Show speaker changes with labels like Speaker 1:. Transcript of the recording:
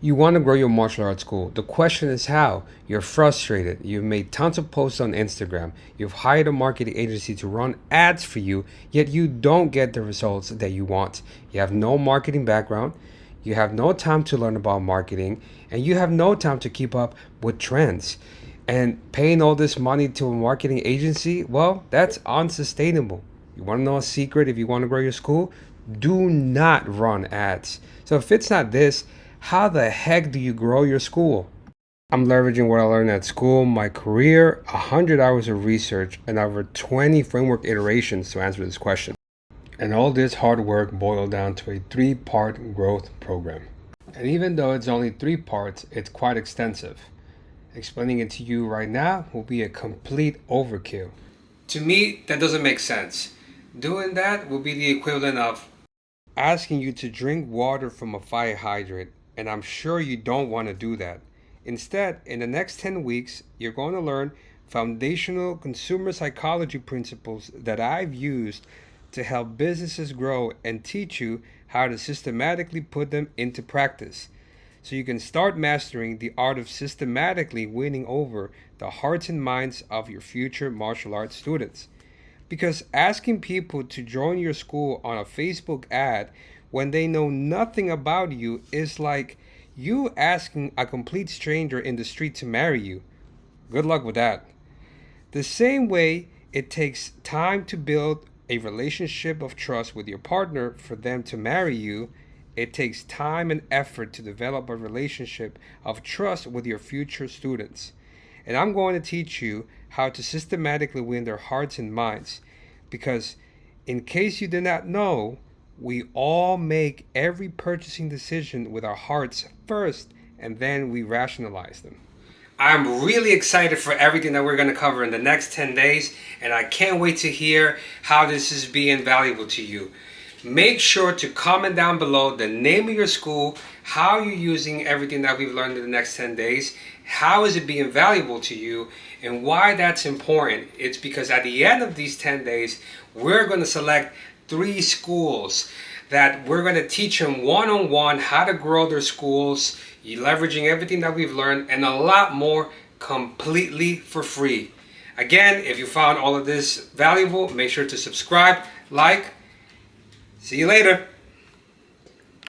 Speaker 1: You want to grow your martial arts school. The question is how. You're frustrated. You've made tons of posts on Instagram. You've hired a marketing agency to run ads for you, yet you don't get the results that you want. You have no marketing background. You have no time to learn about marketing, and you have no time to keep up with trends. And paying all this money to a marketing agency, well, that's unsustainable. You want to know a secret if you want to grow your school? Do not run ads. So if it's not this, how the heck do you grow your school? I'm leveraging what I learned at school, my career, 100 hours of research, and over 20 framework iterations to answer this question. And all this hard work boiled down to a 3-part growth program. And even though it's only 3 parts, it's quite extensive. Explaining it to you right now will be a complete overkill. To me, that doesn't make sense. Doing that will be the equivalent of asking you to drink water from a fire hydrant, and I'm sure you don't want to do that. Instead, in the next 10 weeks, you're going to learn foundational consumer psychology principles that I've used to help businesses grow and teach you how to systematically put them into practice. So you can start mastering the art of systematically winning over the hearts and minds of your future martial arts students. Because asking people to join your school on a Facebook ad when they know nothing about you is like you asking a complete stranger in the street to marry you. Good luck with that. The same way it takes time to build a relationship of trust with your partner for them to marry you, it takes time and effort to develop a relationship of trust with your future students. And I'm going to teach you how to systematically win their hearts and minds. Because, in case you did not know, we all make every purchasing decision with our hearts first, and then we rationalize them. I'm really excited for everything that we're going to cover in the next 10 days, and I can't wait to hear how this is being valuable to you. Make sure to comment down below the name of your school, how you're using everything that we've learned in the next 10 days, how is it being valuable to you, and why that's important. It's because at the end of these 10 days, we're going to select 3 schools that we're going to teach them one-on-one how to grow their schools, leveraging everything that we've learned, and a lot more completely for free. Again, if you found all of this valuable, make sure to subscribe, like. See you later.